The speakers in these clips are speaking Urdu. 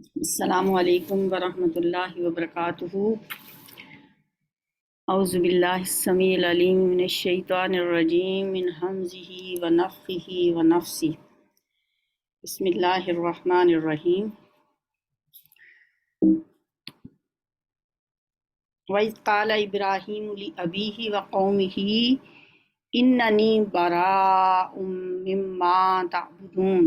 السلام علیکم ورحمۃ اللہ وبرکاتہ۔ اعوذ باللہ السمیع العلیم من الشیطان الرجیم من ہمزہ ونفخہ ونفثہ۔ بسم اللہ الرحمن الرحیم۔ وَإِذْ قَالَ إِبْرَاهِيمُ لِأَبِيهِ وَقَوْمِهِ إِنَّنِي بَرَاءٌ مِّمَّا تَعْبُدُونَ۔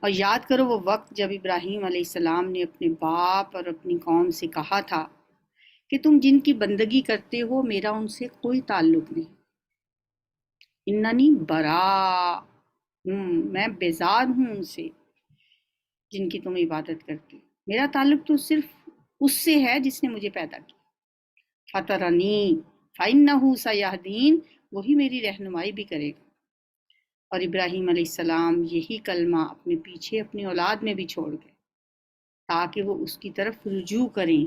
اور یاد کرو وہ وقت جب ابراہیم علیہ السلام نے اپنے باپ اور اپنی قوم سے کہا تھا کہ تم جن کی بندگی کرتے ہو میرا ان سے کوئی تعلق نہیں۔ اننی برا میں بیزار ہوں ان سے جن کی تم عبادت کرتے ہو، میرا تعلق تو صرف اس سے ہے جس نے مجھے پیدا کیا۔ فطرنی فإنہ سیہدین، وہی میری رہنمائی بھی کرے گا۔ اور ابراہیم علیہ السلام یہی کلمہ اپنے پیچھے اپنی اولاد میں بھی چھوڑ گئے تاکہ وہ اس کی طرف رجوع کریں۔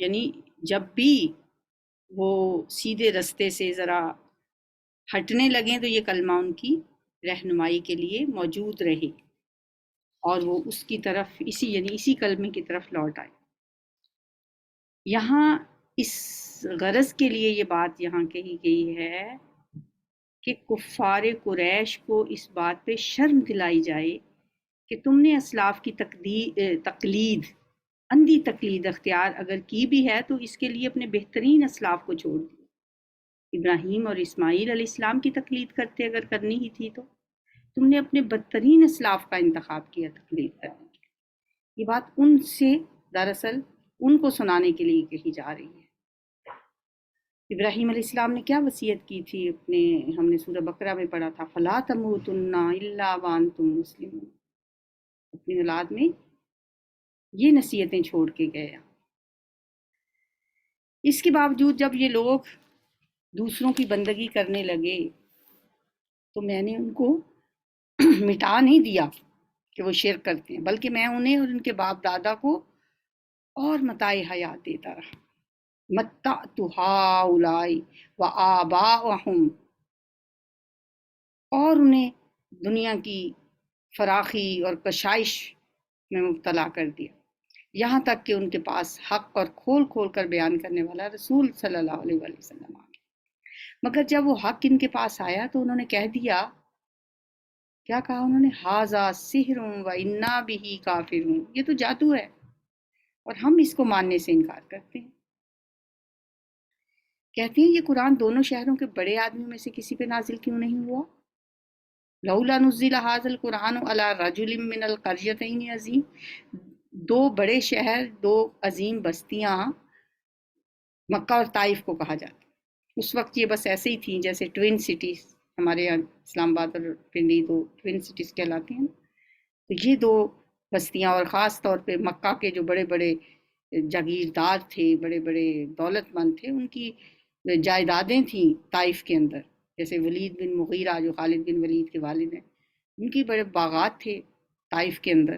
یعنی جب بھی وہ سیدھے رستے سے ذرا ہٹنے لگیں تو یہ کلمہ ان کی رہنمائی کے لیے موجود رہے اور وہ اس کی طرف اسی کلمے کی طرف لوٹ آئے۔ یہاں اس غرض کے لیے یہ بات یہاں کہی گئی ہے کہ کفار قریش کو اس بات پہ شرم دلائی جائے کہ تم نے اسلاف کی تقلید اندھی تقلید اختیار اگر کی بھی ہے تو اس کے لیے اپنے بہترین اسلاف کو چھوڑ دیا۔ ابراہیم اور اسماعیل علیہ السلام کی تقلید کرتے اگر کرنی ہی تھی تو تم نے اپنے بدترین اسلاف کا انتخاب کیا تقلید کرنے کے لیے۔ یہ بات ان سے دراصل ان کو سنانے کے لیے کہی جا رہی ہے۔ ابراہیم علیہ السلام نے کیا وصیت کی تھی ہم نے سورہ بقرہ میں پڑھا تھا، فَلَا تَمُوتُنَّ إِلَّا وَأَنْتُمْ مُسْلِمُونَ۔ اپنی اولاد میں یہ نصیحتیں چھوڑ کے گئے۔ اس کے باوجود جب یہ لوگ دوسروں کی بندگی کرنے لگے تو میں نے ان کو مٹا نہیں دیا کہ وہ شرک کرتے ہیں، بلکہ میں انہیں اور ان کے باپ دادا کو اور متاع حیات دیتا رہا۔ متعت ہؤلاء وآباءہم، اور انہیں دنیا کی فراخی اور کشائش میں مبتلا کر دیا، یہاں تک کہ ان کے پاس حق اور کھول کھول کر بیان کرنے والا رسول صلی اللہ علیہ وآلہ وسلم آ گیا۔ مگر جب وہ حق ان کے پاس آیا تو انہوں نے کہہ دیا، کیا کہا انہوں نے؟ ھذا سحر وإنا بہ کافرون، یہ تو جادو ہے اور ہم اس کو ماننے سے انکار کرتے ہیں۔ کہتے ہیں یہ قرآن دونوں شہروں کے بڑے آدمیوں میں سے کسی پہ نازل کیوں نہیں ہوا؟ لولا نزل ھذا القرآن علی رجل من القریتین عظیم، دو بڑے شہر، دو عظیم بستیاں مکہ اور طائف کو کہا جاتا ہے۔ اس وقت یہ بس ایسے ہی تھیں جیسے ٹوین سٹیز، ہمارے یہاں اسلام آباد اور پنڈی دو ٹوین سٹیز کہلاتی ہیں۔ تو یہ دو بستیاں، اور خاص طور پہ مکہ کے جو بڑے بڑے جاگیردار تھے، بڑے بڑے دولت مند تھے، ان کی جائیدادیں تھیں طائف کے اندر، جیسے ولید بن مغیرہ جو خالد بن ولید کے والد ہیں، ان کی بڑے باغات تھے طائف کے اندر۔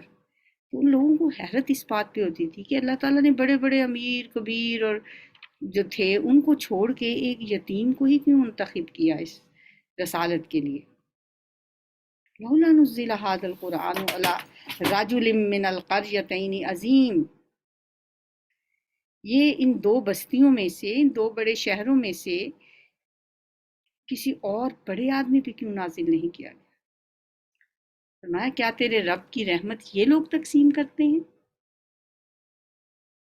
تو ان لوگوں کو حیرت اس بات پہ ہوتی تھی کہ اللہ تعالیٰ نے بڑے بڑے امیر کبیر اور جو تھے ان کو چھوڑ کے ایک یتیم کو ہی کیوں منتخب کیا اس رسالت کے لیے۔ لولا نزل ھذا القرآن علی رجل من القریتین عظیم، یہ ان دو بستیوں میں سے، ان دو بڑے شہروں میں سے کسی اور بڑے آدمی پہ کیوں نازل نہیں کیا گیا؟ فرمایا کیا تیرے رب کی رحمت یہ لوگ تقسیم کرتے ہیں؟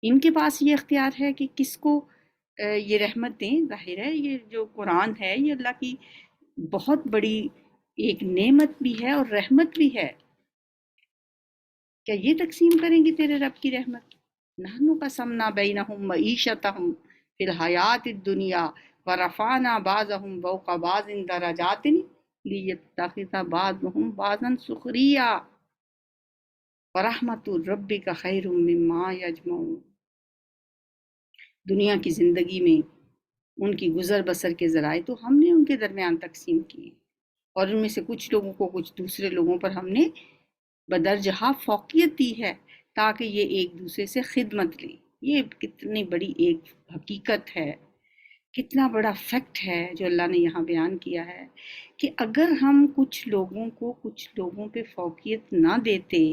ان کے پاس یہ اختیار ہے کہ کس کو یہ رحمت دیں؟ ظاہر ہے یہ جو قرآن ہے یہ اللہ کی بہت بڑی ایک نعمت بھی ہے اور رحمت بھی ہے، کیا یہ تقسیم کریں گی تیرے رب کی رحمت؟ نحن قسمنا بینہم معیشتہم فی الحیات الدنیا ورفعنا بعضہم فوق بعض درجات لیتخذ بعضہم بعضا سخریا ورحمت ربک خیر مما یجمعون۔ دنیا کی زندگی میں ان کی گزر بسر کے ذرائع تو ہم نے ان کے درمیان تقسیم کیے، اور ان میں سے کچھ لوگوں کو کچھ دوسرے لوگوں پر ہم نے بدرجہ فوقیت دی ہے تاکہ یہ ایک دوسرے سے خدمت لیں۔ یہ کتنی بڑی ایک حقیقت ہے کتنا بڑا فیکٹ ہے جو اللہ نے یہاں بیان کیا ہے کہ اگر ہم کچھ لوگوں کو کچھ لوگوں پہ فوقیت نہ دیتے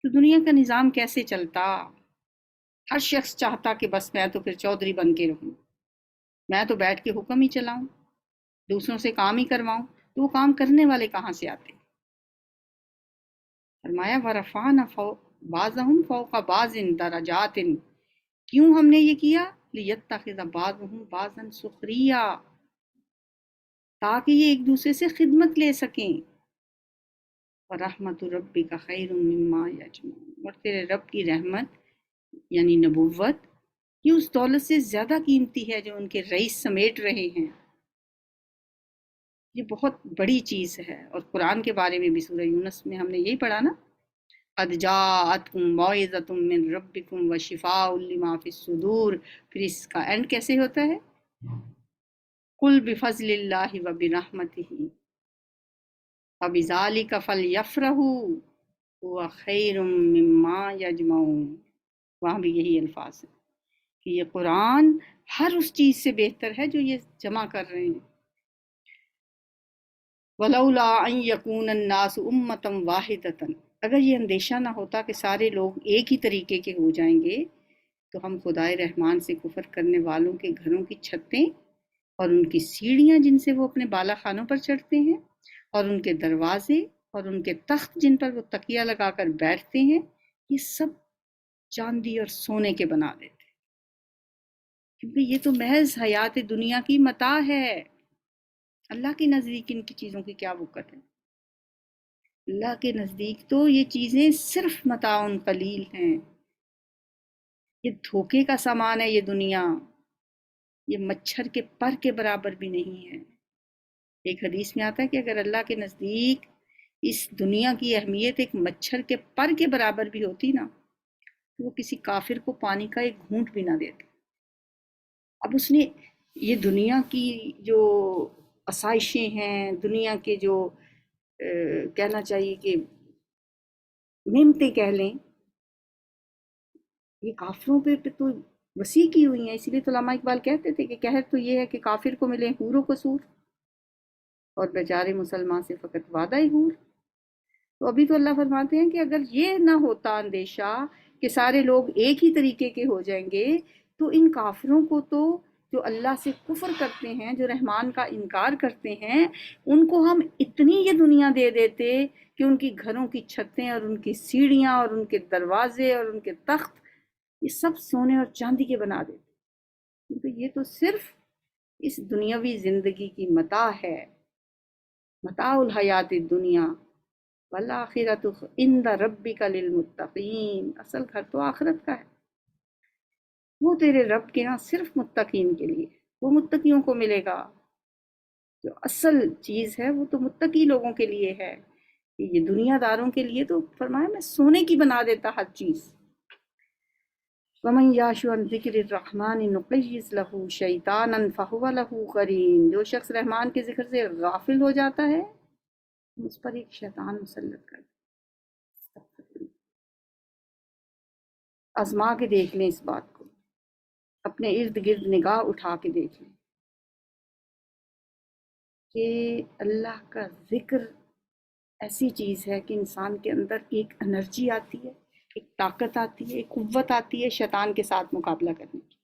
تو دنیا کا نظام کیسے چلتا؟ ہر شخص چاہتا کہ بس میں تو پھر چودھری بن کے رہوں، میں تو بیٹھ کے حکم ہی چلاؤں، دوسروں سے کام ہی کرواؤں، تو وہ کام کرنے والے کہاں سے آتے؟ فرمایا وَرَفَعْنَا بَعْضَهُمْ فَوْقَ بَعْضٍ دَرَجَاتٍ، کیوں ہم نے یہ کیا؟ لِيَتَّخِذَ بَعْضُهُمْ بَعْضًا سُخْرِيًّا، تاکہ یہ ایک دوسرے سے خدمت لے سکیں۔ وَرَحْمَتُ رَبِّكَ خَيْرٌ مِّمَّا يَجْمَعُونَ، اور تیرے رب کی رحمت یعنی نبوت یہ اس دولت سے زیادہ قیمتی ہے جو ان کے رئیس سمیٹ رہے ہیں۔ یہ بہت بڑی چیز ہے، اور قرآن کے بارے میں بھی سورہ یونس میں ہم نے یہی پڑھا نا، قَدْ جَاءَتْكُم مَوْعِظَةٌ مِّن رَبِّكُمْ وَشِفَاءٌ لِّمَا فِي الصُّدُورِ، پھر اس کا اینڈ کیسے ہوتا ہے؟ قُلْ بِفَضْلِ اللَّهِ وَبِرَحْمَتِهِ فَبِذَٰلِكَ فَلْيَفْرَحُوا هُوَ خَيْرٌ مِّمَّا يَجْمَعُونَ، وہاں بھی یہی الفاظ ہیں کہ یہ قرآن ہر اس چیز سے بہتر ہے جو یہ جمع کر رہے ہیں۔ وَلَوْلَا أَن يَكُونَ النَّاسُ أُمَّةً وَاحِدَةً، اگر یہ اندیشہ نہ ہوتا کہ سارے لوگ ایک ہی طریقے کے ہو جائیں گے تو ہم خدائے رحمان سے کفر کرنے والوں کے گھروں کی چھتیں اور ان کی سیڑھیاں جن سے وہ اپنے بالا خانوں پر چڑھتے ہیں اور ان کے دروازے اور ان کے تخت جن پر وہ تکیہ لگا کر بیٹھتے ہیں، یہ سب چاندی اور سونے کے بنا دیتے، کیونکہ یہ تو محض حیات دنیا کی متاع ہے۔ اللہ کے نزدیک ان کی چیزوں کی کیا وقت ہے؟ اللہ کے نزدیک تو یہ چیزیں صرف متاع قلیل ہیں، یہ دھوکے کا سامان ہے، یہ دنیا یہ مچھر کے پر کے برابر بھی نہیں ہے۔ ایک حدیث میں آتا ہے کہ اگر اللہ کے نزدیک اس دنیا کی اہمیت ایک مچھر کے پر کے برابر بھی ہوتی نا تو وہ کسی کافر کو پانی کا ایک گھونٹ بھی نہ دیتا۔ اب اس نے یہ دنیا کی جو آسائشیں ہیں، دنیا کے جو کہنا چاہیے کہ نعمتیں کہہ لیں، یہ کافروں پہ تو وسیع کی ہوئی ہیں، اسی لیے تو علامہ اقبال کہتے تھے کہ قہر تو یہ ہے کہ کافر کو ملے حور و قصور اور بیچارے مسلمان سے فقط وعدہ ہی حور۔ تو ابھی تو اللہ فرماتے ہیں کہ اگر یہ نہ ہوتا اندیشہ کہ سارے لوگ ایک ہی طریقے کے ہو جائیں گے تو ان کافروں کو تو جو اللہ سے کفر کرتے ہیں، جو رحمان کا انکار کرتے ہیں، ان کو ہم اتنی یہ دنیا دے دیتے کہ ان کی گھروں کی چھتیں اور ان کی سیڑھیاں اور ان کے دروازے اور ان کے تخت یہ سب سونے اور چاندی کے بنا دیتے، کیونکہ یہ تو صرف اس دنیاوی زندگی کی متاع ہے، متاع الحیات الدنیا والآخرۃ عند ربک للمتقین، اصل گھر تو آخرت کا ہے، وہ تیرے رب کے ہاں صرف متقین کے لیے، وہ متقیوں کو ملے گا، جو اصل چیز ہے وہ تو متقی لوگوں کے لیے ہے، یہ دنیا داروں کے لیے تو فرمایا میں سونے کی بنا دیتا ہر چیز۔ وَمَن يَعْشُ عَن ذِكْرِ الرَّحْمَنِ نُقَيِّضْ لَهُ شَيْطَانًا فَهُوَ لَهُ قَرِينٌ، جو شخص رحمان کے ذکر سے غافل ہو جاتا ہے اس پر ایک شیطان مسلط کر دے۔ آزما کے دیکھ لیں اس بات کو، اپنے ارد گرد نگاہ اٹھا کے دیکھ لیں کہ اللہ کا ذکر ایسی چیز ہے کہ انسان کے اندر ایک انرجی آتی ہے، ایک طاقت آتی ہے، ایک قوت آتی ہے شیطان کے ساتھ مقابلہ کرنے کی۔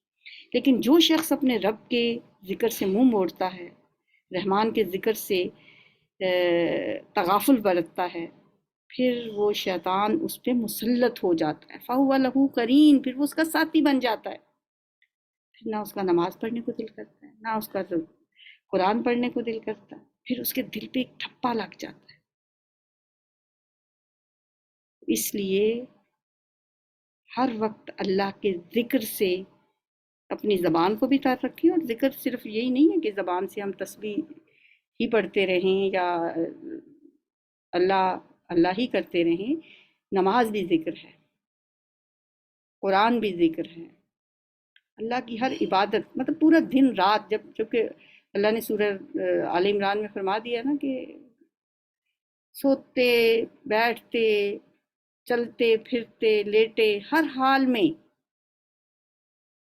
لیکن جو شخص اپنے رب کے ذکر سے منہ موڑتا ہے، رحمان کے ذکر سے تغافل برتتا ہے، پھر وہ شیطان اس پہ مسلط ہو جاتا ہے، فَهُوَ لَهُ قَرِينٌ، پھر وہ اس کا ساتھی بن جاتا ہے، پھر نہ اس کا نماز پڑھنے کو دل کرتا ہے، نہ اس کا قرآن پڑھنے کو دل کرتا ہے، پھر اس کے دل پہ ایک ٹھپا لگ جاتا ہے۔ اس لیے ہر وقت اللہ کے ذکر سے اپنی زبان کو بھی تار رکھیں، اور ذکر صرف یہی نہیں ہے کہ زبان سے ہم تسبیح ہی پڑھتے رہیں یا اللہ اللہ ہی کرتے رہیں، نماز بھی ذکر ہے، قرآن بھی ذکر ہے، اللہ کی ہر عبادت، مطلب پورا دن رات، جبکہ اللہ نے سورہ آل عمران میں فرما دیا نا کہ سوتے بیٹھتے چلتے پھرتے لیٹے ہر حال میں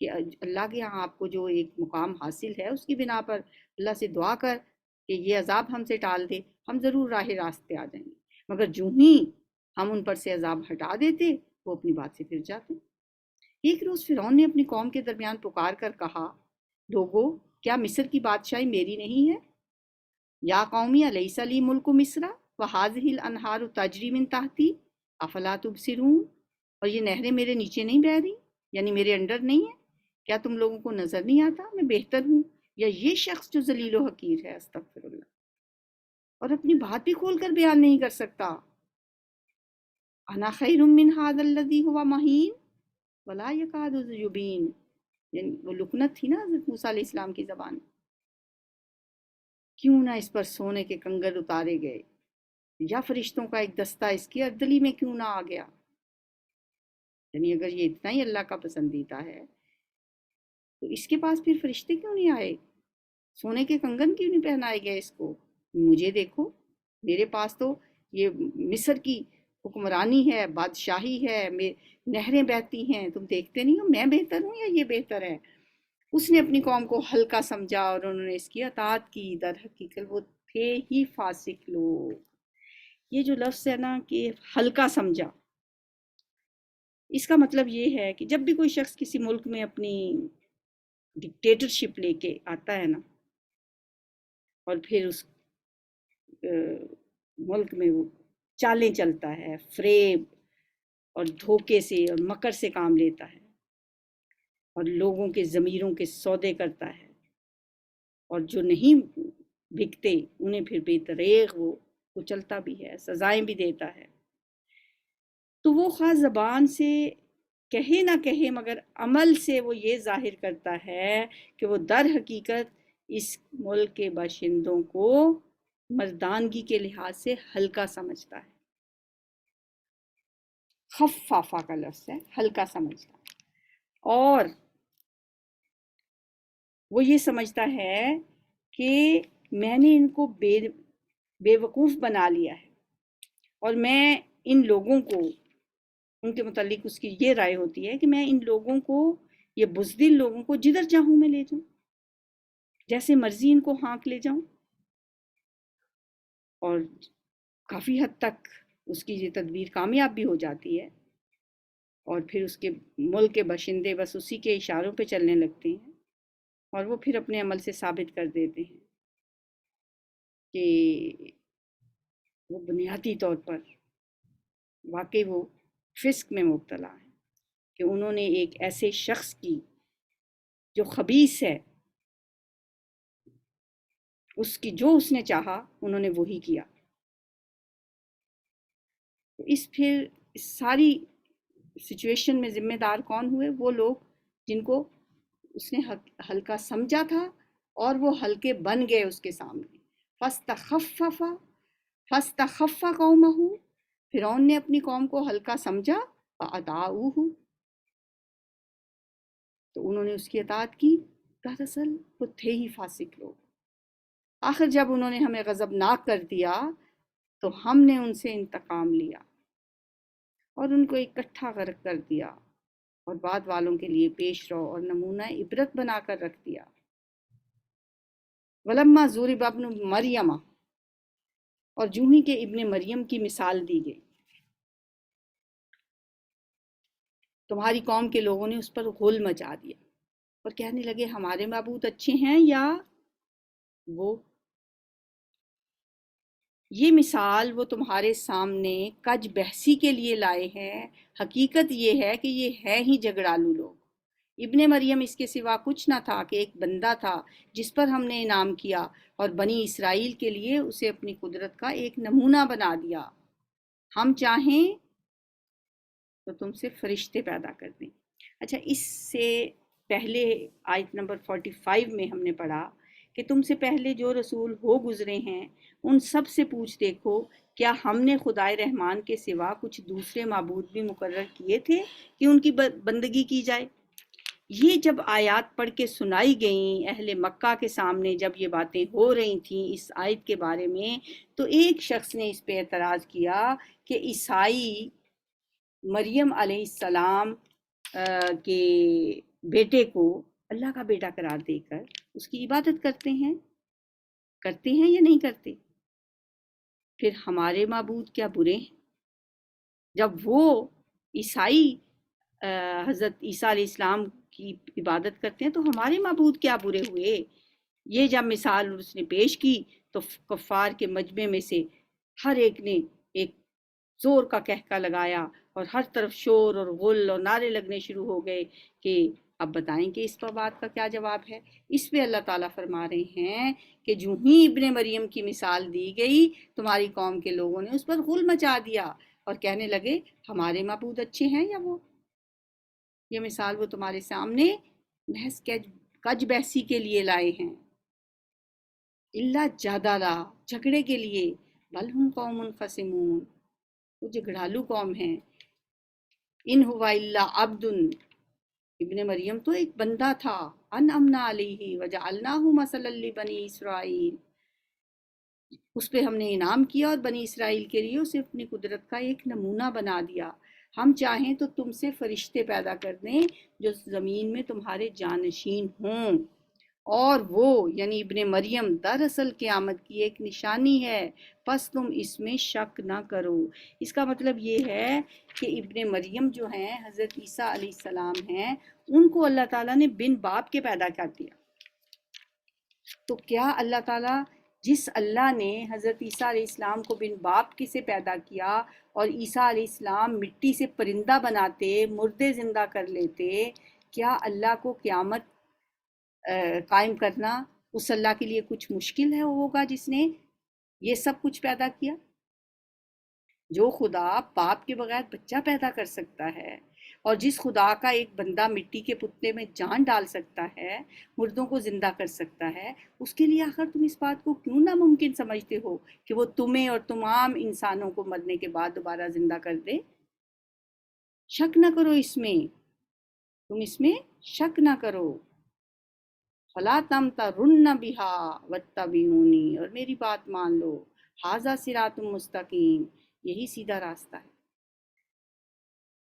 کہ اللہ کے یہاں آپ کو جو ایک مقام حاصل ہے اس کی بنا پر اللہ سے دعا کر کہ یہ عذاب ہم سے ٹال دے، ہم ضرور راہ راست پہ آ جائیں گے۔ مگر جو ہی ہم ان پر سے عذاب ہٹا دیتے وہ اپنی بات سے پھر جاتے۔ ایک روز فرعون نے اپنی قوم کے درمیان پکار کر کہا، لوگو کیا مصر کی بادشاہی میری نہیں ہے؟ یا قومی الیس لی ملک مصر وہذہ الانہار تجری من تحتی افلا تبصرون، اور یہ نہریں میرے نیچے نہیں بہہ رہی، یعنی میرے انڈر نہیں ہے، کیا تم لوگوں کو نظر نہیں آتا میں بہتر ہوں یا یہ شخص جو ذلیل و حقیر ہے، استغفر اللہ، اور اپنی بات بھی کھول کر بیان نہیں کر سکتا۔ انا خیر من ھذا الذی ھو مہین ولا یکاد یبین، یعنی وہ لکنت تھی نا حضرت موسیٰ علیہ السلام کی زبان، کیوں نہ اس پر سونے کے کنگن اتارے گئے، یا فرشتوں کا ایک دستہ اس کی اردلی میں کیوں نہ آ گیا۔ یعنی اگر یہ اتنا ہی اللہ کا پسندیدہ ہے تو اس کے پاس پھر فرشتے کیوں نہیں آئے، سونے کے کنگن کیوں نہیں پہنائے گئے اس کو؟ مجھے دیکھو، میرے پاس تو یہ مصر کی حکمرانی ہے، بادشاہی ہے، نہریں بہتی ہیں، تم دیکھتے نہیں ہو میں بہتر ہوں یا یہ بہتر ہے؟ اس نے اپنی قوم کو ہلکا سمجھا اور انہوں نے اس کی اطاعت کی، در حقیقت وہ تھے ہی فاسق لوگ۔ یہ جو لفظ ہے نا کہ ہلکا سمجھا، اس کا مطلب یہ ہے کہ جب بھی کوئی شخص کسی ملک میں اپنی ڈکٹیٹرشپ لے کے آتا ہے نا، اور پھر اس ملک میں وہ چالیں چلتا ہے، فریب اور دھوکے سے اور مکر سے کام لیتا ہے، اور لوگوں کے ضمیروں کے سودے کرتا ہے، اور جو نہیں بکتے انہیں پھر بے دریغ وہ کچلتا بھی ہے، سزائیں بھی دیتا ہے، تو وہ خواہ زبان سے کہے نہ کہے مگر عمل سے وہ یہ ظاہر کرتا ہے کہ وہ در حقیقت اس ملک کے باشندوں کو مردانگی کے لحاظ سے ہلکا سمجھتا ہے۔ خفافہ کا لفظ ہے، ہلکا سمجھتا ہے، اور وہ یہ سمجھتا ہے کہ میں نے ان کو بے وقوف بنا لیا ہے، اور میں ان لوگوں کو، ان کے متعلق اس کی یہ رائے ہوتی ہے کہ میں ان لوگوں کو، یہ بزدل لوگوں کو جدھر چاہوں میں لے جاؤں، جیسے مرضی ان کو ہانک لے جاؤں، اور کافی حد تک اس کی یہ تدبیر کامیاب بھی ہو جاتی ہے، اور پھر اس کے ملک کے باشندے بس اسی کے اشاروں پہ چلنے لگتے ہیں، اور وہ پھر اپنے عمل سے ثابت کر دیتے ہیں کہ وہ بنیادی طور پر واقعی وہ فسق میں مبتلا ہے، کہ انہوں نے ایک ایسے شخص کی جو خبیث ہے، اس کی جو اس نے چاہا انہوں نے وہی کیا۔ پھر اس ساری سچویشن میں ذمہ دار کون ہوئے؟ وہ لوگ جن کو اس نے ہلکا سمجھا تھا اور وہ ہلکے بن گئے اس کے سامنے۔ فَاسْتَخَفَّ قَوْمَهُ، فرعون نے اپنی قوم کو ہلکا سمجھا، فَأَطَاعُوهُ، تو انہوں نے اس کی اطاعت کی۔ دراصل وہ تھے ہی فاسق لوگ۔ آخر جب انہوں نے ہمیں غضبناک کر دیا تو ہم نے ان سے انتقام لیا اور ان کو اکٹھا غرق کر دیا، اور بعد والوں کے لیے پیش رو اور نمونہ عبرت بنا کر رکھ دیا۔ وَلَمَّا ضُرِبَ ابْنُ مَرْیَمَ، اور جو ہی کہ ابن مریم کی مثال دی گئی، تمہاری قوم کے لوگوں نے اس پر غل مچا دیا اور کہنے لگے ہمارے معبود اچھے ہیں یا وہ۔ یہ مثال وہ تمہارے سامنے کج بحثی کے لیے لائے ہیں، حقیقت یہ ہے کہ یہ ہے ہی جھگڑالو لوگ۔ ابن مریم اس کے سوا کچھ نہ تھا کہ ایک بندہ تھا جس پر ہم نے انعام کیا اور بنی اسرائیل کے لیے اسے اپنی قدرت کا ایک نمونہ بنا دیا۔ ہم چاہیں تو تم سے فرشتے پیدا کر دیں۔ اچھا، اس سے پہلے آیت نمبر 45 میں ہم نے پڑھا کہ تم سے پہلے جو رسول ہو گزرے ہیں ان سب سے پوچھ دیکھو کیا ہم نے خدائے رحمان کے سوا کچھ دوسرے معبود بھی مقرر کیے تھے کہ ان کی بندگی کی جائے۔ یہ جب آیات پڑھ کے سنائی گئیں اہل مکہ کے سامنے، جب یہ باتیں ہو رہی تھیں اس آیت کے بارے میں، تو ایک شخص نے اس پہ اعتراض کیا کہ عیسائی مریم علیہ السلام کے بیٹے کو اللہ کا بیٹا قرار دے کر اس کی عبادت کرتے ہیں یا نہیں کرتے؟ پھر ہمارے معبود کیا برے ہیں؟ جب وہ عیسائی حضرت عیسیٰ علیہ السلام کی عبادت کرتے ہیں تو ہمارے معبود کیا برے ہوئے؟ یہ جب مثال اس نے پیش کی تو کفار کے مجمع میں سے ہر ایک نے ایک زور کا کہکا لگایا اور ہر طرف شور اور غل اور نعرے لگنے شروع ہو گئے کہ اب بتائیں کہ اس پر بات کا کیا جواب ہے۔ اس پہ اللہ تعالیٰ فرما رہے ہیں کہ جو ہی ابن مریم کی مثال دی گئی تمہاری قوم کے لوگوں نے اس پر غل مچا دیا اور کہنے لگے ہمارے معبود اچھے ہیں یا وہ؟ یہ مثال وہ تمہارے سامنے محض کج بحثی کے لیے لائے ہیں، اللہ جادالہ جھگڑے کے لیے، بل ہم قوم خصمون، وہ جھگڑالو قوم ہیں۔ ان ہوا الا عبد، ابن مریم تو ایک بندہ تھا، انعمنا علیہ وجعلناہ مثلا لبنی اسرائیل، اس پہ ہم نے انعام کیا اور بنی اسرائیل کے لیے اسے اپنی قدرت کا ایک نمونہ بنا دیا۔ ہم چاہیں تو تم سے فرشتے پیدا کر دیں جو زمین میں تمہارے جانشین ہوں، اور وہ یعنی ابن مریم دراصل قیامت کی ایک نشانی ہے، پس تم اس میں شک نہ کرو۔ اس کا مطلب یہ ہے کہ ابن مریم جو ہیں حضرت عیسیٰ علیہ السلام ہیں، ان کو اللہ تعالیٰ نے بن باپ کے پیدا کر دیا۔ تو کیا اللہ تعالیٰ جس اللہ نے حضرت عیسیٰ علیہ السلام کو بن باپ کے سے پیدا کیا اور عیسیٰ علیہ السلام مٹی سے پرندہ بناتے، مردے زندہ کر لیتے، کیا اللہ کو قیامت قائم کرنا اس اللہ کے لیے کچھ مشکل ہے ہوگا جس نے یہ سب کچھ پیدا کیا؟ جو خدا باپ کے بغیر بچہ پیدا کر سکتا ہے اور جس خدا کا ایک بندہ مٹی کے پتلے میں جان ڈال سکتا ہے، مردوں کو زندہ کر سکتا ہے، اس کے لیے آخر تم اس بات کو کیوں ناممکن سمجھتے ہو کہ وہ تمہیں اور تمام انسانوں کو مرنے کے بعد دوبارہ زندہ کر دے؟ شک نہ کرو اس میں، تم اس میں شک نہ کرو۔ فَلَا تَمْتَرُنَّ بِهَا وَاتَّبِعُونِی، اور میری بات مان لو، ھذا صراط مستقیم، یہی سیدھا راستہ ہے۔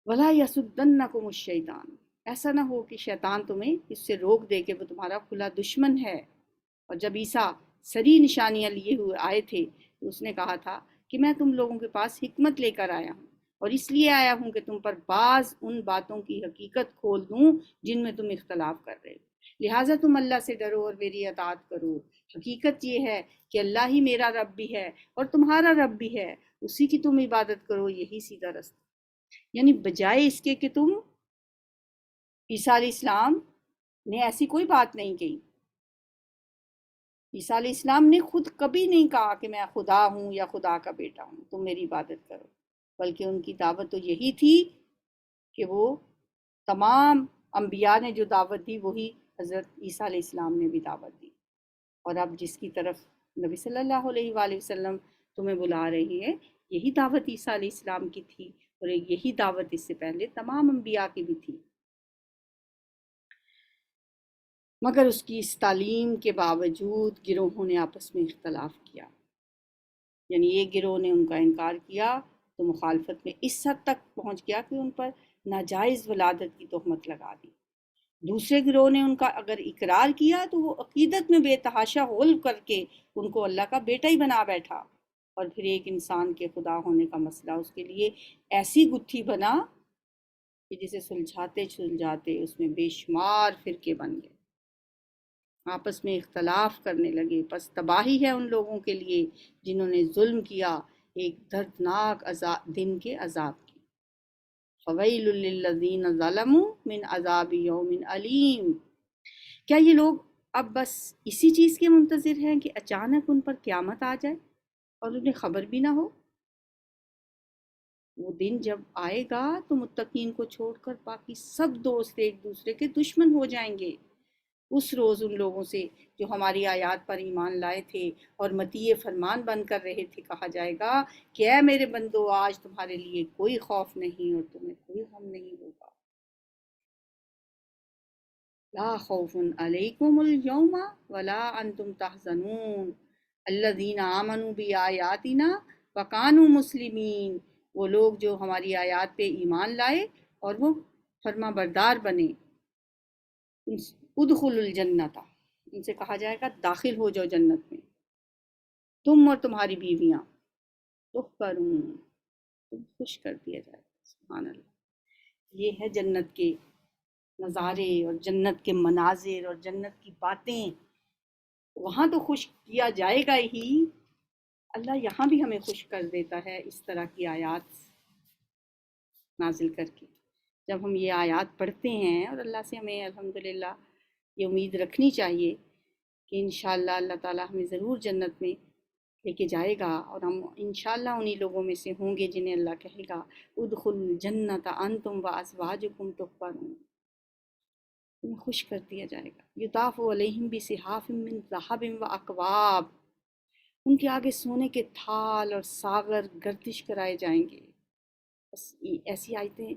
وَلَا يَصُدَّنَّکُمُ الشَّیطان، ایسا نہ ہو کہ شیطان تمہیں اس سے روک دے کہ وہ تمہارا کھلا دشمن ہے۔ اور جب عیسیٰ سری نشانیاں لیے ہوئے آئے تھے تو اس نے کہا تھا کہ میں تم لوگوں کے پاس حکمت لے کر آیا ہوں، اور اس لیے آیا ہوں کہ تم پر بعض ان باتوں کی حقیقت کھول دوں جن میں تم اختلاف کر رہے ہو، لہٰذا تم اللہ سے ڈرو اور میری اطاعت کرو۔ حقیقت یہ ہے کہ اللہ ہی میرا رب بھی ہے اور تمہارا رب بھی ہے، اسی کی تم عبادت کرو، یہی سیدھا رستہ۔ یعنی بجائے اس کے کہ تم عیسیٰ علیہ السلام نے ایسی کوئی بات نہیں کہی، عیسیٰ علیہ السلام نے خود کبھی نہیں کہا کہ میں خدا ہوں یا خدا کا بیٹا ہوں، تم میری عبادت کرو، بلکہ ان کی دعوت تو یہی تھی کہ وہ تمام انبیاء نے جو دعوت دی وہی حضرت عیسیٰ علیہ السلام نے بھی دعوت دی۔ اور اب جس کی طرف نبی صلی اللہ علیہ وآلہ وسلم تمہیں بلا رہی ہے، یہی دعوت عیسیٰ علیہ السلام کی تھی، اور یہی دعوت اس سے پہلے تمام انبیاء کی بھی تھی۔ مگر اس کی اس تعلیم کے باوجود گروہوں نے آپس میں اختلاف کیا، یعنی ایک گروہ نے ان کا انکار کیا تو مخالفت میں اس حد تک پہنچ گیا کہ ان پر ناجائز ولادت کی تہمت لگا دی۔ دوسرے گروہ نے ان کا اگر اقرار کیا تو وہ عقیدت میں بے تحاشا غلو کر کے ان کو اللہ کا بیٹا ہی بنا بیٹھا، اور پھر ایک انسان کے خدا ہونے کا مسئلہ اس کے لیے ایسی گتھی بنا کہ جسے سلجھاتے سلجھاتے اس میں بے شمار فرقے بن گئے، آپس میں اختلاف کرنے لگے۔ پس تباہی ہے ان لوگوں کے لیے جنہوں نے ظلم کیا ایک دردناک دن کے عذاب کی۔ فَوَيْلٌ لِّلَّذِينَ ظَلَمُوا مِنْ عَذَابِ يَوْمٍ أَلِيمٍ، کیا یہ لوگ اب بس اسی چیز کے منتظر ہیں کہ اچانک ان پر قیامت آ جائے اور انہیں خبر بھی نہ ہو؟ وہ دن جب آئے گا تو متقین کو چھوڑ کر باقی سب دوست ایک دوسرے کے دشمن ہو جائیں گے۔ اس روز ان لوگوں سے جو ہماری آیات پر ایمان لائے تھے اور مطیع فرمان بن کر رہے تھے کہا جائے گا کہ اے میرے بندو، آج تمہارے لیے کوئی خوف نہیں اور تمہیں کوئی غم نہیں ہوگا۔ لا خوف علیکم اليوم ولا انتم تحزنون الذین آمنوا بآیاتنا وکانوا مسلمین، وہ لوگ جو ہماری آیات پہ ایمان لائے اور وہ فرما بردار بنے۔ ادخلوا الجنت، ان سے کہا جائے گا داخل ہو جاؤ جنت میں، تم اور تمہاری بیویاں، تحبرون، تم خوش کر دیا جائے گا۔ سبحان اللہ، یہ ہے جنت کے نظارے اور جنت کے مناظر اور جنت کی باتیں، وہاں تو خوش کیا جائے گا ہی، اللہ یہاں بھی ہمیں خوش کر دیتا ہے اس طرح کی آیات نازل کر کے۔ جب ہم یہ آیات پڑھتے ہیں، اور اللہ سے ہمیں الحمدللہ یہ امید رکھنی چاہیے کہ انشاءاللہ اللہ تعالیٰ ہمیں ضرور جنت میں لے کے جائے گا، اور ہم انشاءاللہ انہی لوگوں میں سے ہوں گے جنہیں اللہ کہے گا ادخلوا الجنت انتم وازواجکم تحبرون، تمہیں خوش کر دیا جائے گا۔ یطاف علیہم بصحاف من ذہب واکواب، ان کے آگے سونے کے تھال اور ساغر گردش کرائے جائیں گے۔ بس ایسی آیتیں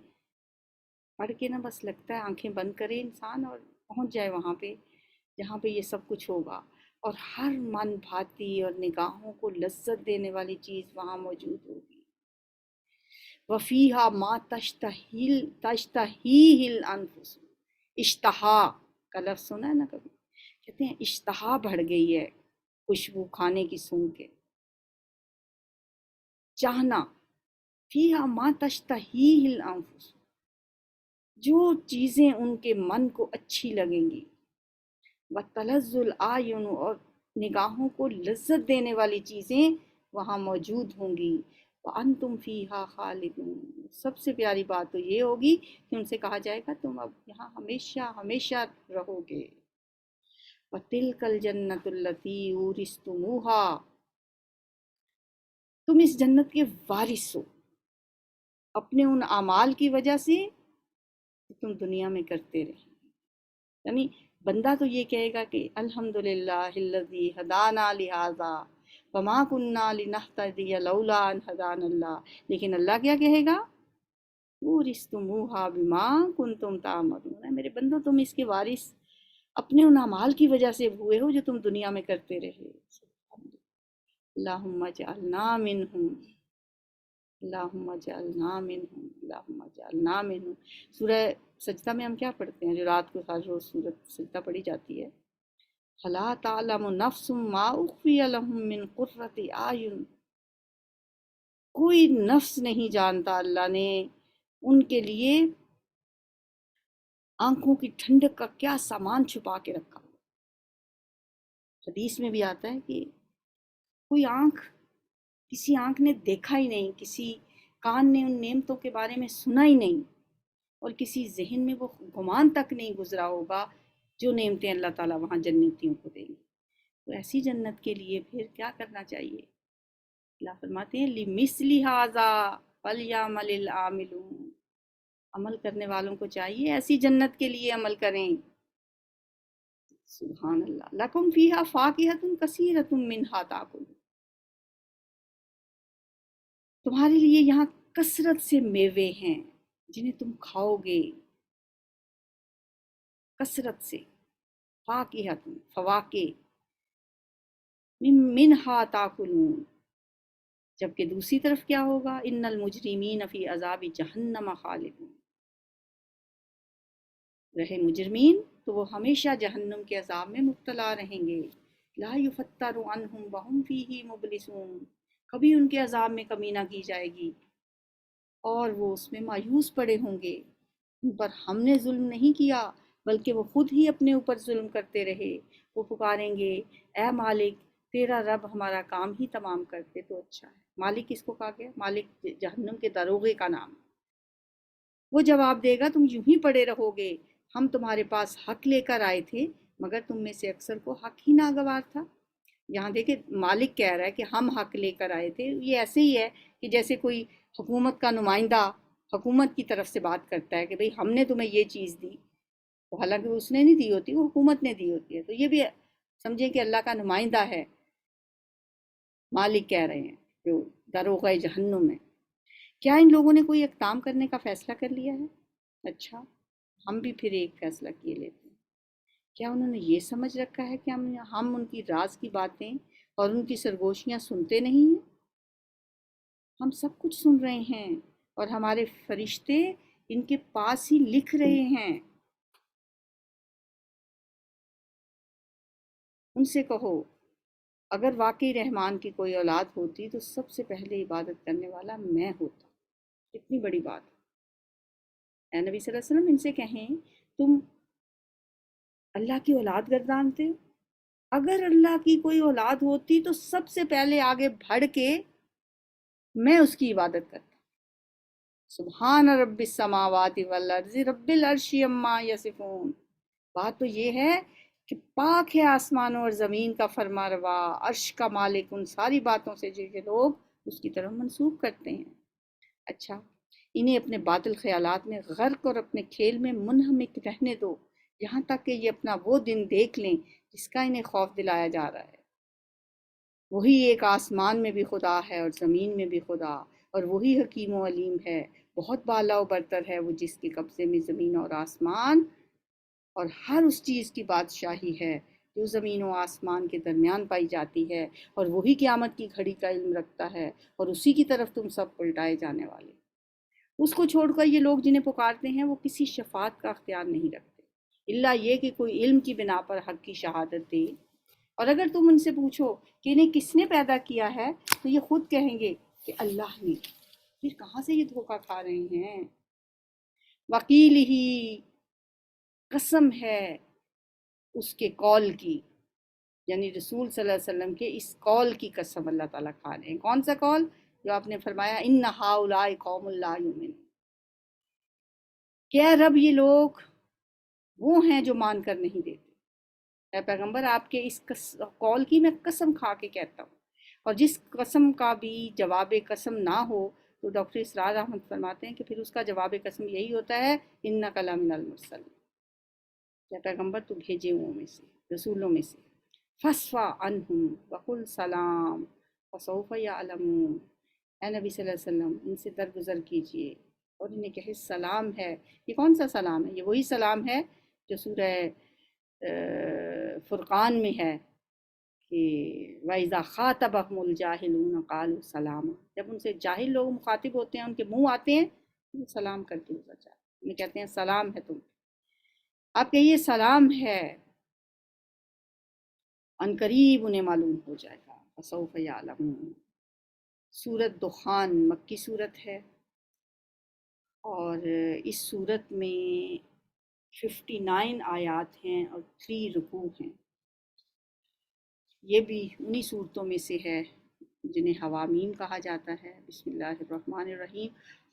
پڑھ کے نا بس لگتا ہے آنکھیں بند کرے انسان اور پہنچ جائے وہاں پہ جہاں پہ یہ سب کچھ ہوگا، اور ہر من بھاتی اور نگاہوں کو لذت دینے والی چیز وہاں موجود ہوگی۔ وفیہا ما تشتہیہ الانفس، اشتہا کا لفظ سنا ہے نا کبھی، کہتے ہیں اشتہا بڑھ گئی ہے خوشبو کھانے کی سونگھ کے، چاہنا، فیہا ما تشتہیہ الانفس، جو چیزیں ان کے من کو اچھی لگیں گی، وَتَلَذُّ الْأَعْيُنُ، اور نگاہوں کو لذت دینے والی چیزیں وہاں موجود ہوں گی، وَأَنْتُمْ فِيهَا خَالِدُونَ، سب سے پیاری بات تو یہ ہوگی کہ ان سے کہا جائے گا تم اب یہاں ہمیشہ ہمیشہ رہو گے۔ وَتِلْكَ الْجَنَّةُ الَّتِي أُورِثْتُمُوهَا، تم اس جنت کے وارث ہو اپنے ان اعمال کی وجہ سے کہ تم دنیا میں کرتے رہے۔ یعنی بندہ تو یہ کہے گا کہ الحمدللہ الذی ہدانا لہذا وما کننا لنہتدی لولا ان ہدانا اللہ، لیکن اللہ کیا کہے گا؟ وَأُورِثْتُمُوهَا بِمَا كُنْتُمْ تَعْمَلُونَ، میرے بندو تم اس کے وارث اپنے ان اعمال کی وجہ سے ہوئے ہو جو تم دنیا میں کرتے رہے۔ اللہم اجعلنا منہم، اللہم اجعلنا منہم، اللہم اجعلنا منہم۔ سورہ سجدہ میں ہم کیا پڑھتے ہیں جو رات کو ہر روز سورۃ سجدہ پڑھی جاتی ہے؟ فَلَا تَعْلَمُ نَفْسٌ مَا أُخْفِيَ لَهُم مِّن قُرَّةِ أَعْيُنٍ، کوئی نفس نہیں جانتا اللہ نے ان کے لیے آنکھوں کی ٹھنڈک کا کیا سامان چھپا کے رکھا۔ حدیث میں بھی آتا ہے کہ کوئی آنکھ، کسی آنکھ نے دیکھا ہی نہیں، کسی کان نے ان نعمتوں کے بارے میں سنا ہی نہیں، اور کسی ذہن میں وہ گمان تک نہیں گزرا ہوگا جو نعمتیں اللہ تعالیٰ وہاں جنتیوں کو دیں گے۔ تو ایسی جنت کے لیے پھر کیا کرنا چاہیے؟ اللہ فرماتے ہیں لِمِثْلِ هَٰذَا فَلْيَعْمَلِ الْعَامِلُونَ، عمل کرنے والوں کو چاہیے ایسی جنت کے لیے عمل کریں۔ سبحان اللہ، لَكُمْ فِيهَا فَاكِهَةٌ كَثِيرَةٌ مِّنْهَا تَأْكُلُونَ، تمہارے لیے یہاں کثرت سے میوے ہیں جنہیں تم کھاؤ گے، کثرت سے، فاکہۃ، فواکہ، منہا تاکلون، جبکہ دوسری طرف کیا ہوگا؟ ان المجرمین فی عذاب جہنم خالدون، رہے مجرمین تو وہ ہمیشہ جہنم کے عذاب میں مبتلا رہیں گے۔ لا یفتر عنہم وہم فیہ مبلسون، کبھی ان کے عذاب میں کمی نہ کی جائے گی اور وہ اس میں مایوس پڑے ہوں گے۔ ان پر ہم نے ظلم نہیں کیا بلکہ وہ خود ہی اپنے اوپر ظلم کرتے رہے۔ وہ پکاریں گے اے مالک تیرا رب ہمارا کام ہی تمام کرتے تو اچھا ہے۔ مالک کس کو کہا گیا؟ مالک جہنم کے داروغے کا نام۔ وہ جواب دے گا تم یوں ہی پڑے رہو گے، ہم تمہارے پاس حق لے کر آئے تھے مگر تم میں سے اکثر کو حق ہی ناگوار تھا۔ یہاں دیکھیں مالک کہہ رہا ہے کہ ہم حق لے کر آئے تھے، یہ ایسے ہی ہے کہ جیسے کوئی حکومت کا نمائندہ حکومت کی طرف سے بات کرتا ہے کہ بھئی ہم نے تمہیں یہ چیز دی، تو حالانکہ اس نے نہیں دی ہوتی، وہ حکومت نے دی ہوتی ہے۔ تو یہ بھی سمجھیں کہ اللہ کا نمائندہ ہے، مالک کہہ رہے ہیں جو داروغہ جہنم ہے۔ کیا ان لوگوں نے کوئی اقدام کرنے کا فیصلہ کر لیا ہے؟ اچھا، ہم بھی پھر ایک فیصلہ کیے لیتے ہیں۔ کیا انہوں نے یہ سمجھ رکھا ہے کہ ہم ان کی راز کی باتیں اور ان کی سرگوشیاں سنتے نہیں ہیں؟ ہم سب کچھ سن رہے ہیں اور ہمارے فرشتے ان کے پاس ہی لکھ رہے ہیں۔ ان سے کہو اگر واقعی رحمان کی کوئی اولاد ہوتی تو سب سے پہلے عبادت کرنے والا میں ہوتا. اتنی بڑی بات اے نبی صلی اللہ علیہ وسلم، ان سے کہیں تم اللہ کی اولاد گردانتے ہو. اگر اللہ کی کوئی اولاد ہوتی تو سب سے پہلے آگے بڑھ کے میں اس کی عبادت کرتا. سبحان رب السماوات والارض رب العرش عما یصفون. بات تو یہ ہے کہ پاک ہے آسمانوں اور زمین کا فرما روا، عرش کا مالک، ان ساری باتوں سے جو یہ لوگ اس کی طرف منسوب کرتے ہیں. اچھا، انہیں اپنے باطل خیالات میں غرق اور اپنے کھیل میں منہمک رہنے دو یہاں تک کہ یہ اپنا وہ دن دیکھ لیں جس کا انہیں خوف دلایا جا رہا ہے. وہی ایک آسمان میں بھی خدا ہے اور زمین میں بھی خدا، اور وہی حکیم و علیم ہے. بہت بالا و برتر ہے وہ جس کے قبضے میں زمین اور آسمان اور ہر اس چیز کی بادشاہی ہے جو زمین و آسمان کے درمیان پائی جاتی ہے، اور وہی قیامت کی گھڑی کا علم رکھتا ہے، اور اسی کی طرف تم سب پلٹائے جانے والے. اس کو چھوڑ کر یہ لوگ جنہیں پکارتے ہیں وہ کسی شفاعت کا اختیار نہیں رکھتے الا یہ کہ کوئی علم کی بنا پر حق کی شہادت دے. اور اگر تم ان سے پوچھو کہ انہیں کس نے پیدا کیا ہے تو یہ خود کہیں گے کہ اللہ نے. پھر کہاں سے یہ دھوکہ کھا رہے ہیں؟ وکیل ہی، قسم ہے اس کے قول کی، یعنی رسول صلی اللہ علیہ وسلم کے اس قول کی قسم اللہ تعالیٰ کھا رہے ہیں. کون سا قول؟ جو آپ نے فرمایا ان ہؤلاء قوم لا یؤمنون، کہ اے رب یہ لوگ وہ ہیں جو مان کر نہیں دیتے. اے پیغمبر آپ کے اس قول کی میں قسم کھا کے کہتا ہوں. اور جس قسم کا بھی جواب قسم نہ ہو تو ڈاکٹر اسرار احمد فرماتے ہیں کہ پھر اس کا جواب قسم یہی ہوتا ہے انک لمن المرسلین، یا پیغمبر تو بھیجے ہوں میں سے، رسولوں میں سے. فصفا عنہم وقل سلام فسوف یعلمون. اے نبی صلی اللہ علیہ وسلم ان سے درگزر کیجئے اور انہیں کہے سلام ہے. یہ کون سا سلام ہے؟ یہ وہی سلام ہے جو سورہ فرقان میں ہے کہ وَإِذَا خَاطَبَهُمُ الْجَاهِلُونَ قَالُوا سَلَامًا. جب ان سے جاہل لوگ مخاطب ہوتے ہیں، ان کے منہ آتے ہیں، وہ سلام کر کے گزر جاتے ہیں، انہیں کہتے ہیں سلام ہے تم. آپ کہیے سلام ہے، ان قریب انہیں معلوم ہو جائے گا. فسوف یعلمون. سورۃ دخان مکی سورت ہے، اور اس سورت میں 59 آیات ہیں اور 3 رکوع ہیں. یہ بھی انہی صورتوں میں سے ہے جنہیں حوامیم کہا جاتا ہے. بسم اللہ الرحمن الرحیم.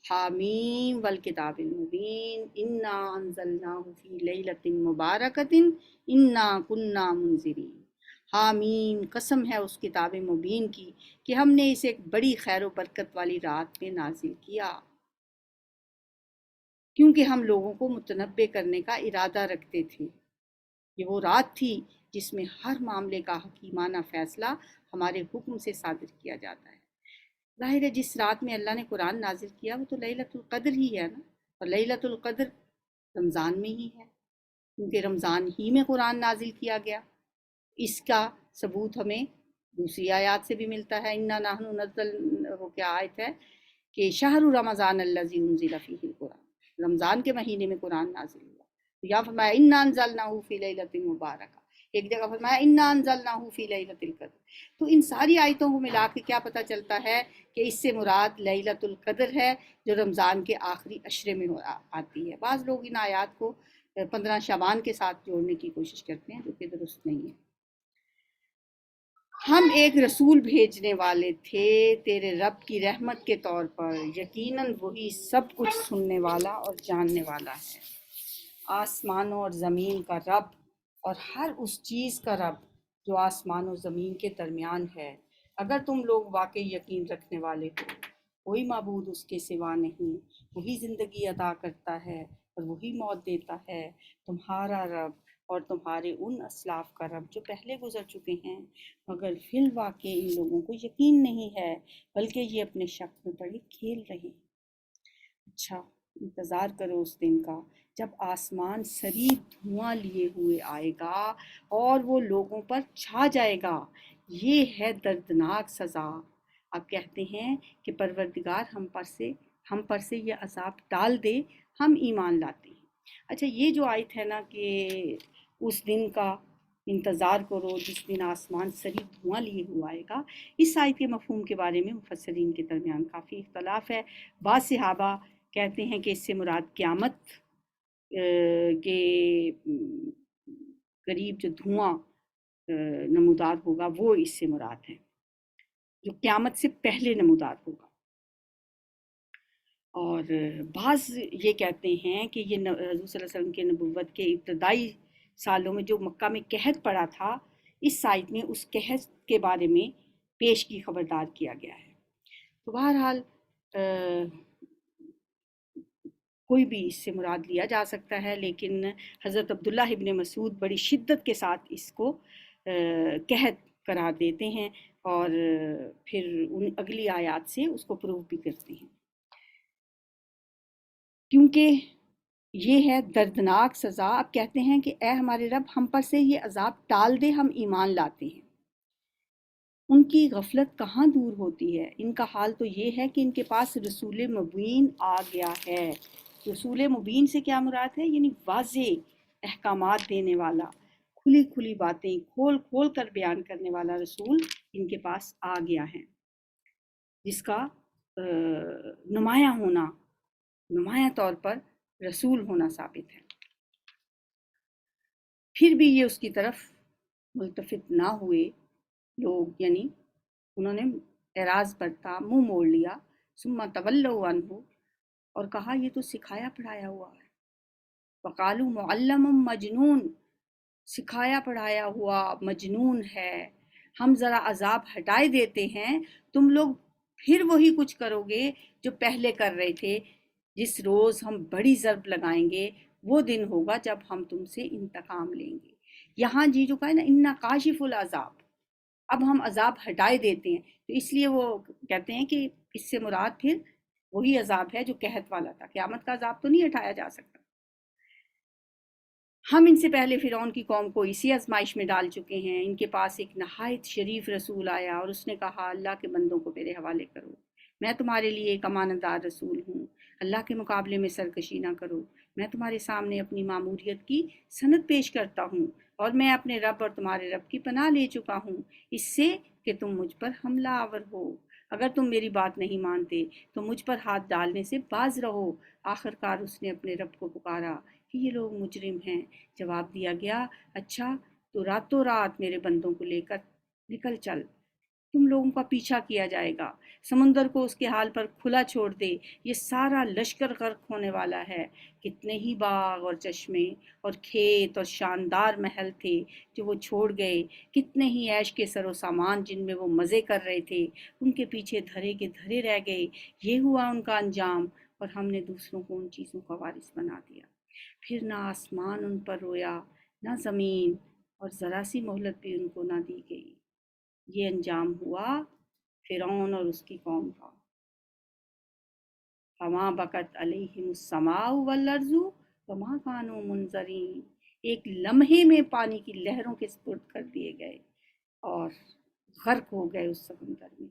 حامیم والکتاب المبین انا انزلناہ فی لیلۃ مبارکۃ انا کنا منذرین. حامیم، قسم ہے اس کتاب مبین کی کہ ہم نے اسے ایک بڑی خیر و برکت والی رات میں نازل کیا، کیونکہ ہم لوگوں کو متنبع کرنے کا ارادہ رکھتے تھے. یہ وہ رات تھی جس میں ہر معاملے کا حکیمانہ فیصلہ ہمارے حکم سے صادر کیا جاتا ہے. ظاہر ہے جس رات میں اللہ نے قرآن نازل کیا وہ تو لیلۃ القدر ہی ہے نا، اور لیلۃ القدر رمضان میں ہی ہے، کیونکہ رمضان ہی میں قرآن نازل کیا گیا. اس کا ثبوت ہمیں دوسری آیات سے بھی ملتا ہے. انا نحن نزل، وہ کیا آیت ہے کہ شہر رمضان الذی انزل فیہ القرآن، رمضان کے مہینے میں قرآن نازل ہوا. یا فرمایا انا انزلناہ فی لیلۃ مبارکہ، ایک جگہ فرمایا انا انزلناہ فی لیلۃ القدر. تو ان ساری آیتوں کو ملا کے کیا پتہ چلتا ہے کہ اس سے مراد لیلۃ القدر ہے جو رمضان کے آخری عشرے میں آتی ہے. بعض لوگ ان آیات کو 15 شعبان کے ساتھ جوڑنے کی کوشش کرتے ہیں جو کہ درست نہیں ہے. ہم ایک رسول بھیجنے والے تھے تیرے رب کی رحمت کے طور پر، یقیناً وہی سب کچھ سننے والا اور جاننے والا ہے. آسمانوں اور زمین کا رب اور ہر اس چیز کا رب جو آسمان و زمین کے درمیان ہے. اگر تم لوگ واقعی یقین رکھنے والے ہو، کوئی معبود اس کے سوا نہیں، وہی زندگی عطا کرتا ہے اور وہی موت دیتا ہے. تمہارا رب اور تمہارے ان اسلاف کا رب جو پہلے گزر چکے ہیں، مگر فی الواقع ان لوگوں کو یقین نہیں ہے بلکہ یہ اپنے شک میں پڑے کھیل رہے ہیں. اچھا، انتظار کرو اس دن کا جب آسمان سریب دھواں لیے ہوئے آئے گا اور وہ لوگوں پر چھا جائے گا. یہ ہے دردناک سزا. آپ کہتے ہیں کہ پروردگار ہم پر سے یہ عذاب ٹال دے، ہم ایمان لاتے ہیں. اچھا، یہ جو آیت ہے نا کہ اس دن کا انتظار کرو جس دن آسمان سری دھواں لیے ہوا آئے گا۔ اس آیت کے مفہوم کے بارے میں مفسرین کے درمیان کافی اختلاف ہے۔ بعض صحابہ کہتے ہیں کہ اس سے مراد قیامت کے قریب جو دھواں نمودار ہوگا وہ اس سے مراد ہے، جو قیامت سے پہلے نمودار ہوگا۔ اور بعض یہ کہتے ہیں کہ یہ حضور صلی اللہ علیہ وسلم کے نبوت کے ابتدائی سالوں میں جو مکہ میں قحط پڑا تھا، اس آیت میں اس قحط کے بارے میں پیش کی خبردار کیا گیا ہے۔ تو بہرحال کوئی بھی اس سے مراد لیا جا سکتا ہے، لیکن حضرت عبداللہ ابن مسعود بڑی شدت کے ساتھ اس کو قحط قرار دیتے ہیں اور پھر ان اگلی آیات سے اس کو پروف بھی کرتے ہیں، کیونکہ یہ ہے دردناک سزا۔ اب کہتے ہیں کہ اے ہمارے رب، ہم پر سے یہ عذاب ٹال دے، ہم ایمان لاتے ہیں۔ ان کی غفلت کہاں دور ہوتی ہے، ان کا حال تو یہ ہے کہ ان کے پاس رسول مبین آ گیا ہے۔ رسول مبین سے کیا مراد ہے؟ یعنی واضح احکامات دینے والا، کھلی کھلی باتیں کھول کھول کر بیان کرنے والا رسول ان کے پاس آ گیا ہے، جس کا نمایاں ہونا، نمایاں طور پر رسول ہونا ثابت ہے۔ پھر بھی یہ اس کی طرف ملتفت نہ ہوئے لوگ، یعنی انہوں نے اعراض برتا، منہ موڑ لیا، ثم تولوا عنہ، اور کہا یہ تو سکھایا پڑھایا ہوا ہے۔ وقالوا معلم مجنون، سکھایا پڑھایا ہوا مجنون ہے، ہم ذرا عذاب ہٹائے دیتے ہیں، تم لوگ پھر وہی کچھ کرو گے جو پہلے کر رہے تھے۔ جس روز ہم بڑی ضرب لگائیں گے وہ دن ہوگا جب ہم تم سے انتقام لیں گے۔ یہاں جی جو کہا ہے نا انا کاشف العذاب، اب ہم عذاب ہٹائے دیتے ہیں، تو اس لیے وہ کہتے ہیں کہ اس سے مراد پھر وہی عذاب ہے جو قحط والا تھا، قیامت کا عذاب تو نہیں ہٹایا جا سکتا۔ ہم ان سے پہلے فرعون کی قوم کو اسی آزمائش میں ڈال چکے ہیں۔ ان کے پاس ایک نہایت شریف رسول آیا اور اس نے کہا اللہ کے بندوں کو میرے حوالے کرو، میں تمہارے لیے ایک امانتدار رسول ہوں، اللہ کے مقابلے میں سرکشی نہ کرو، میں تمہارے سامنے اپنی ماموریت کی سند پیش کرتا ہوں، اور میں اپنے رب اور تمہارے رب کی پناہ لے چکا ہوں اس سے کہ تم مجھ پر حملہ آور ہو۔ اگر تم میری بات نہیں مانتے تو مجھ پر ہاتھ ڈالنے سے باز رہو۔ آخرکار اس نے اپنے رب کو پکارا کہ یہ لوگ مجرم ہیں۔ جواب دیا گیا اچھا تو راتوں رات میرے بندوں کو لے کر نکل چل، تم لوگوں کا پیچھا کیا جائے گا، سمندر کو اس کے حال پر کھلا چھوڑ دے، یہ سارا لشکر غرق ہونے والا ہے۔ کتنے ہی باغ اور چشمے اور کھیت اور شاندار محل تھے جو وہ چھوڑ گئے، کتنے ہی عیش کے سر و سامان جن میں وہ مزے کر رہے تھے ان کے پیچھے دھرے کے دھرے رہ گئے۔ یہ ہوا ان کا انجام، اور ہم نے دوسروں کو ان چیزوں کا وارث بنا دیا۔ پھر نہ آسمان ان پر رویا نہ زمین، اور ذرا سی مہلت بھی ان کو نہ دی گئی۔ یہ انجام ہوا فرعون اور اس کی قوم کا۔ فما بکت علیہم السماء والارض وما کانوا منظرین، ایک لمحے میں پانی کی لہروں کے سپرد کر دیے گئے اور غرق ہو گئے اس سمندر میں۔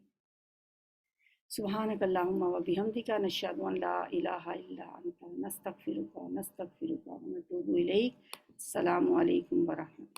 سبحانک اللہم و بحمدک، نشہد ان لا الہ الا انت، نستغفرک ونتوب الیک۔ السلام علیکم ورحمۃ اللہ۔